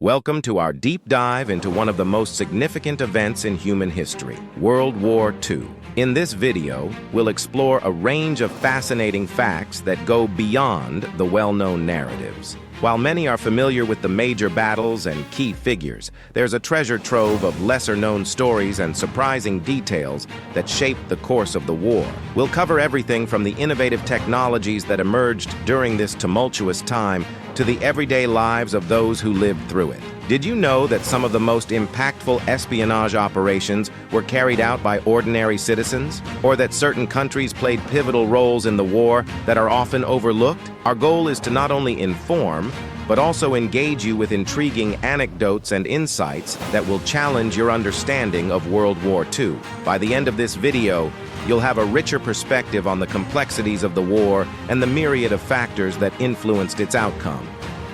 Welcome to our deep dive into one of the most significant events in human history, World War II. In this video, we'll explore a range of fascinating facts that go beyond the well-known narratives. While many are familiar with the major battles and key figures, there's a treasure trove of lesser-known stories and surprising details that shaped the course of the war. We'll cover everything from the innovative technologies that emerged during this tumultuous time to the everyday lives of those who lived through it. Did you know that some of the most impactful espionage operations were carried out by ordinary citizens? Or that certain countries played pivotal roles in the war that are often overlooked? Our goal is to not only inform, but also engage you with intriguing anecdotes and insights that will challenge your understanding of World War II. By the end of this video, you'll have a richer perspective on the complexities of the war and the myriad of factors that influenced its outcome.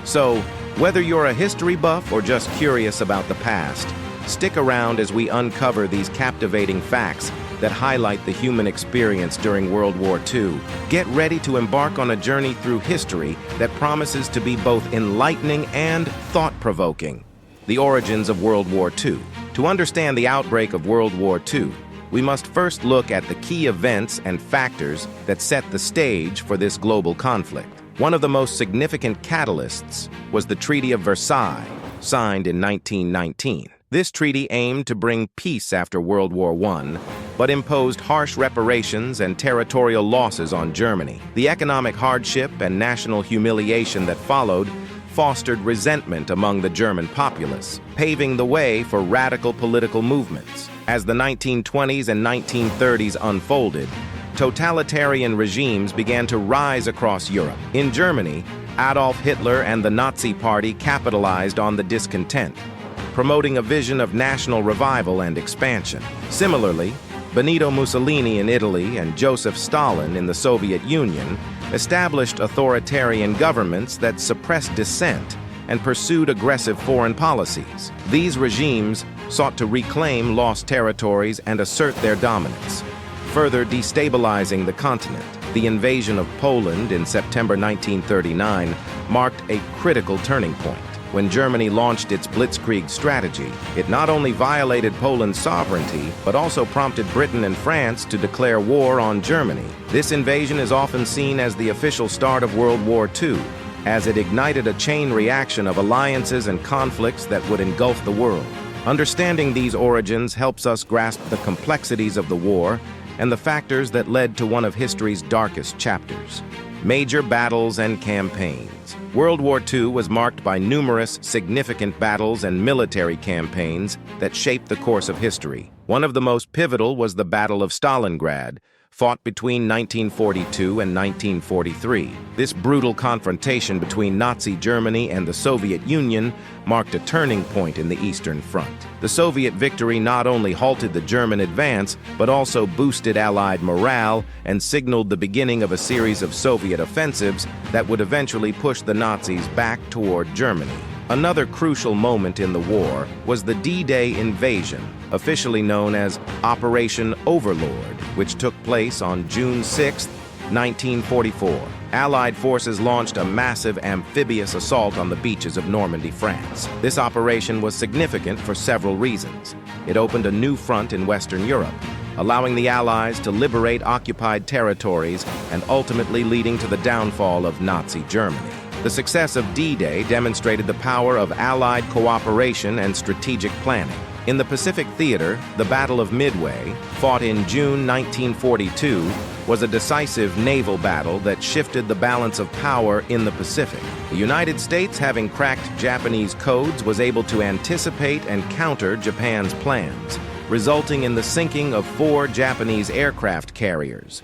So, whether you're a history buff or just curious about the past, stick around as we uncover these captivating facts that highlight the human experience during World War II. Get ready to embark on a journey through history that promises to be both enlightening and thought-provoking. The origins of World War II. To understand the outbreak of World War II, we must first look at the key events and factors that set the stage for this global conflict. One of the most significant catalysts was the Treaty of Versailles, signed in 1919. This treaty aimed to bring peace after World War I, but imposed harsh reparations and territorial losses on Germany. The economic hardship and national humiliation that followed fostered resentment among the German populace, paving the way for radical political movements. As the 1920s and 1930s unfolded, totalitarian regimes began to rise across Europe. In Germany, Adolf Hitler and the Nazi Party capitalized on the discontent, promoting a vision of national revival and expansion. Similarly, Benito Mussolini in Italy and Joseph Stalin in the Soviet Union established authoritarian governments that suppressed dissent and pursued aggressive foreign policies. These regimes sought to reclaim lost territories and assert their dominance, further destabilizing the continent. The invasion of Poland in September 1939 marked a critical turning point. When Germany launched its blitzkrieg strategy, it not only violated Poland's sovereignty, but also prompted Britain and France to declare war on Germany. This invasion is often seen as the official start of World War II, as it ignited a chain reaction of alliances and conflicts that would engulf the world. Understanding these origins helps us grasp the complexities of the war and the factors that led to one of history's darkest chapters. Major battles and campaigns. World War II was marked by numerous significant battles and military campaigns that shaped the course of history. One of the most pivotal was the Battle of Stalingrad, fought between 1942 and 1943. This brutal confrontation between Nazi Germany and the Soviet Union marked a turning point in the Eastern Front. The Soviet victory not only halted the German advance, but also boosted Allied morale and signaled the beginning of a series of Soviet offensives that would eventually push the Nazis back toward Germany. Another crucial moment in the war was the D-Day invasion, officially known as Operation Overlord, which took place on June 6, 1944. Allied forces launched a massive amphibious assault on the beaches of Normandy, France. This operation was significant for several reasons. It opened a new front in Western Europe, allowing the Allies to liberate occupied territories and ultimately leading to the downfall of Nazi Germany. The success of D-Day demonstrated the power of Allied cooperation and strategic planning. In the Pacific Theater, the Battle of Midway, fought in June 1942, was a decisive naval battle that shifted the balance of power in the Pacific. The United States, having cracked Japanese codes, was able to anticipate and counter Japan's plans, resulting in the sinking of 4 Japanese aircraft carriers.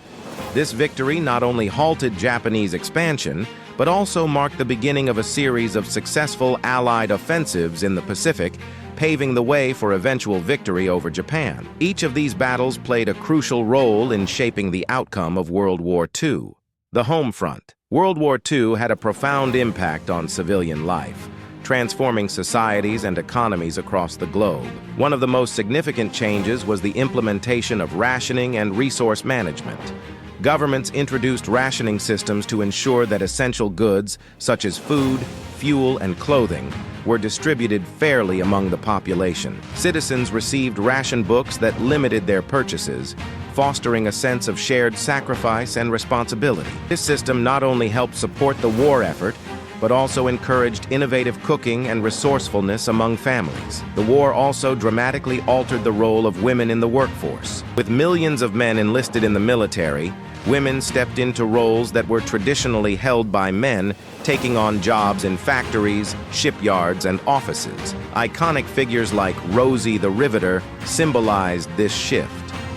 This victory not only halted Japanese expansion, but also marked the beginning of a series of successful Allied offensives in the Pacific, paving the way for eventual victory over Japan. Each of these battles played a crucial role in shaping the outcome of World War II. The home front. World War II had a profound impact on civilian life, transforming societies and economies across the globe. One of the most significant changes was the implementation of rationing and resource management. Governments introduced rationing systems to ensure that essential goods, such as food, fuel, and clothing, were distributed fairly among the population. Citizens received ration books that limited their purchases, fostering a sense of shared sacrifice and responsibility. This system not only helped support the war effort, but also encouraged innovative cooking and resourcefulness among families. The war also dramatically altered the role of women in the workforce. With millions of men enlisted in the military, women stepped into roles that were traditionally held by men, taking on jobs in factories, shipyards, and offices. Iconic figures like Rosie the Riveter symbolized this shift,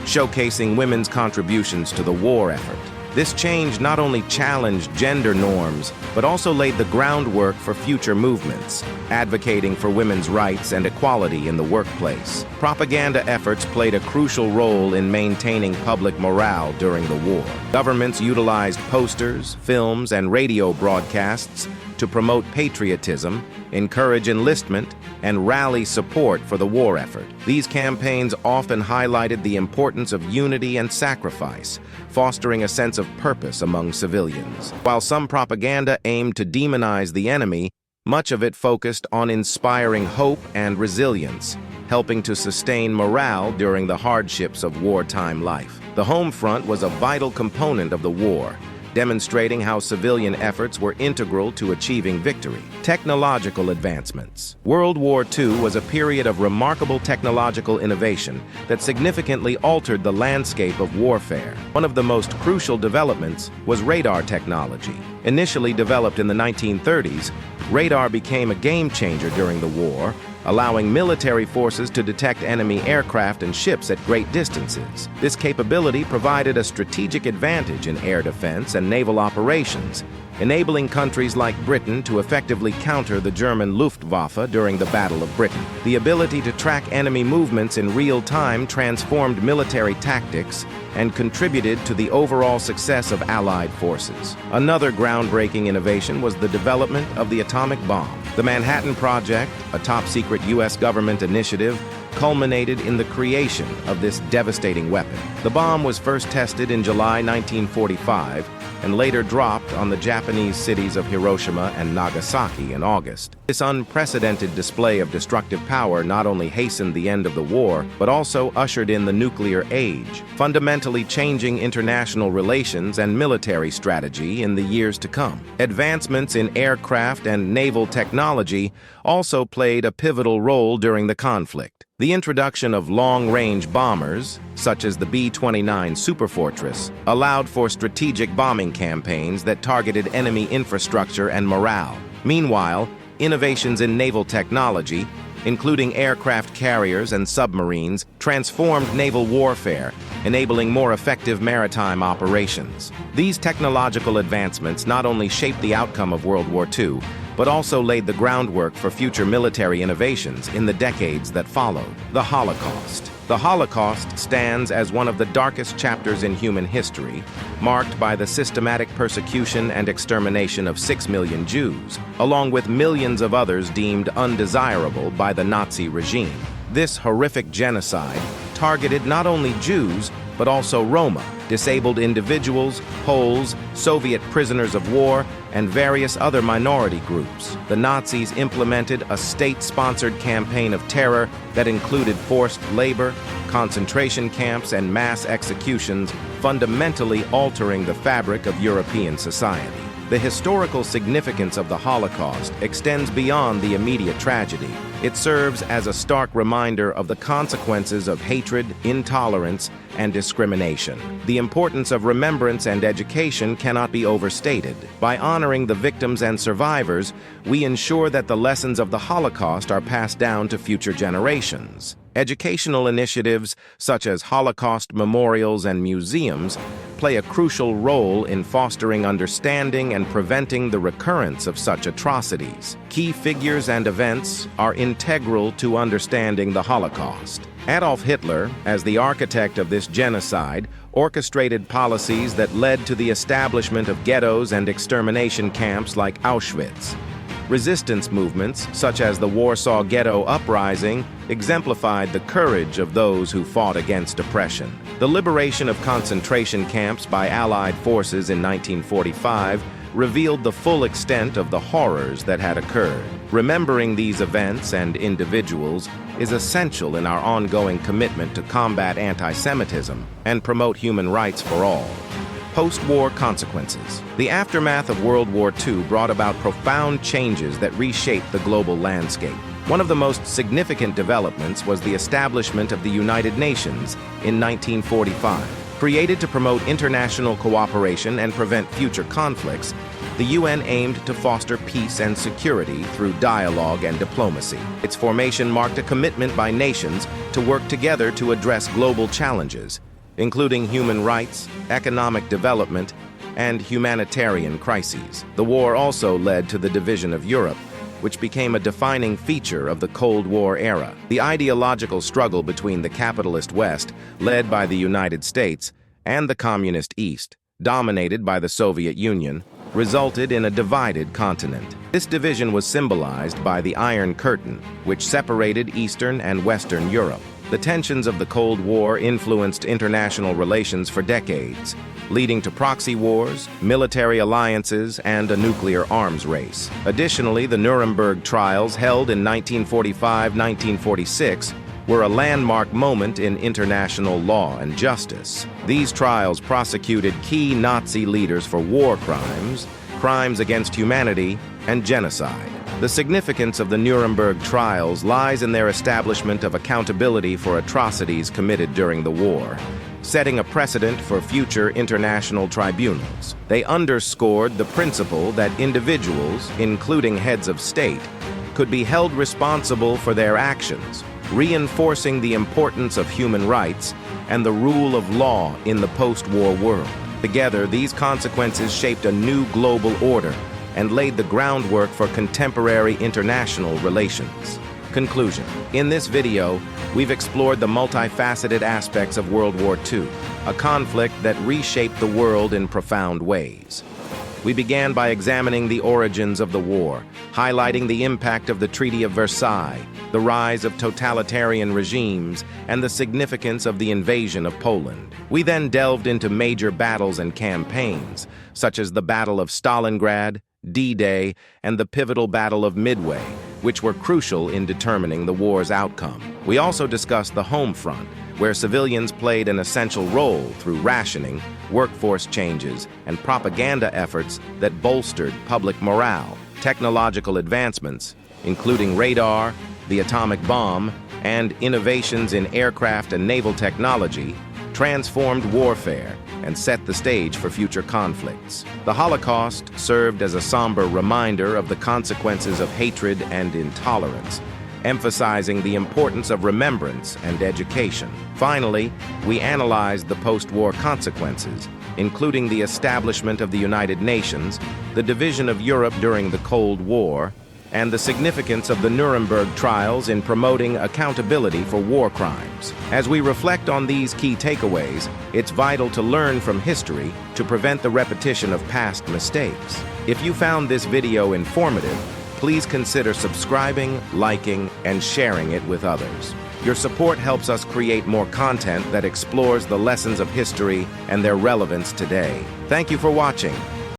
showcasing women's contributions to the war effort. This change not only challenged gender norms, but also laid the groundwork for future movements, advocating for women's rights and equality in the workplace. Propaganda efforts played a crucial role in maintaining public morale during the war. Governments utilized posters, films, and radio broadcasts to promote patriotism, encourage enlistment, and rally support for the war effort. These campaigns often highlighted the importance of unity and sacrifice, fostering a sense of purpose among civilians. While some propaganda aimed to demonize the enemy, much of it focused on inspiring hope and resilience, helping to sustain morale during the hardships of wartime life. The home front was a vital component of the war, demonstrating how civilian efforts were integral to achieving victory. Technological advancements. World War II was a period of remarkable technological innovation that significantly altered the landscape of warfare. One of the most crucial developments was radar technology. Initially developed in the 1930s, radar became a game-changer during the war, allowing military forces to detect enemy aircraft and ships at great distances. This capability provided a strategic advantage in air defense and naval operations, enabling countries like Britain to effectively counter the German Luftwaffe during the Battle of Britain. The ability to track enemy movements in real time transformed military tactics and contributed to the overall success of Allied forces. Another groundbreaking innovation was the development of the atomic bomb. The Manhattan Project, a top-secret U.S. government initiative, culminated in the creation of this devastating weapon. The bomb was first tested in July 1945 and later dropped on the Japanese cities of Hiroshima and Nagasaki in August. This unprecedented display of destructive power not only hastened the end of the war, but also ushered in the nuclear age, fundamentally changing international relations and military strategy in the years to come. Advancements in aircraft and naval technology also played a pivotal role during the conflict. The introduction of long-range bombers, such as the B-29 Superfortress, allowed for strategic bombing campaigns that targeted enemy infrastructure and morale. Meanwhile, innovations in naval technology, including aircraft carriers and submarines, transformed naval warfare, enabling more effective maritime operations. These technological advancements not only shaped the outcome of World War II, but also laid the groundwork for future military innovations in the decades that followed. The Holocaust. The Holocaust stands as one of the darkest chapters in human history, marked by the systematic persecution and extermination of 6 million Jews, along with millions of others deemed undesirable by the Nazi regime. This horrific genocide targeted not only Jews, but also Roma, disabled individuals, Poles, Soviet prisoners of war, and various other minority groups. The Nazis implemented a state-sponsored campaign of terror that included forced labor, concentration camps, and mass executions, fundamentally altering the fabric of European society. The historical significance of the Holocaust extends beyond the immediate tragedy. It serves as a stark reminder of the consequences of hatred, intolerance, and discrimination. The importance of remembrance and education cannot be overstated. By honoring the victims and survivors, we ensure that the lessons of the Holocaust are passed down to future generations. Educational initiatives such as Holocaust memorials and museums play a crucial role in fostering understanding and preventing the recurrence of such atrocities. Key figures and events are integral to understanding the Holocaust. Adolf Hitler, as the architect of this genocide, orchestrated policies that led to the establishment of ghettos and extermination camps like Auschwitz. Resistance movements, such as the Warsaw Ghetto Uprising, exemplified the courage of those who fought against oppression. The liberation of concentration camps by Allied forces in 1945 revealed the full extent of the horrors that had occurred. Remembering these events and individuals is essential in our ongoing commitment to combat anti-Semitism and promote human rights for all. Post-war consequences. The aftermath of World War II brought about profound changes that reshaped the global landscape. One of the most significant developments was the establishment of the United Nations in 1945. Created to promote international cooperation and prevent future conflicts, the UN aimed to foster peace and security through dialogue and diplomacy. Its formation marked a commitment by nations to work together to address global challenges, including human rights, economic development, and humanitarian crises. The war also led to the division of Europe, which became a defining feature of the Cold War era. The ideological struggle between the capitalist West, led by the United States, and the communist East, dominated by the Soviet Union, resulted in a divided continent. This division was symbolized by the Iron Curtain, which separated Eastern and Western Europe. The tensions of the Cold War influenced international relations for decades, leading to proxy wars, military alliances, and a nuclear arms race. Additionally, the Nuremberg trials held in 1945-1946 were a landmark moment in international law and justice. These trials prosecuted key Nazi leaders for war crimes, crimes against humanity, and genocide. The significance of the Nuremberg trials lies in their establishment of accountability for atrocities committed during the war, setting a precedent for future international tribunals. They underscored the principle that individuals, including heads of state, could be held responsible for their actions, reinforcing the importance of human rights and the rule of law in the post-war world. Together, these consequences shaped a new global order and laid the groundwork for contemporary international relations. Conclusion. In this video, we've explored the multifaceted aspects of World War II, a conflict that reshaped the world in profound ways. We began by examining the origins of the war, highlighting the impact of the Treaty of Versailles, the rise of totalitarian regimes, and the significance of the invasion of Poland. We then delved into major battles and campaigns, such as the Battle of Stalingrad, D-Day, and the pivotal Battle of Midway, which were crucial in determining the war's outcome. We also discussed the home front, where civilians played an essential role through rationing, workforce changes, and propaganda efforts that bolstered public morale. Technological advancements, including radar, the atomic bomb, and innovations in aircraft and naval technology, transformed warfare and set the stage for future conflicts. The Holocaust served as a somber reminder of the consequences of hatred and intolerance, emphasizing the importance of remembrance and education. Finally, we analyzed the post-war consequences, including the establishment of the United Nations, the division of Europe during the Cold War, and the significance of the Nuremberg trials in promoting accountability for war crimes. As we reflect on these key takeaways, it's vital to learn from history to prevent the repetition of past mistakes. If you found this video informative, please consider subscribing, liking, and sharing it with others. Your support helps us create more content that explores the lessons of history and their relevance today. Thank you for watching.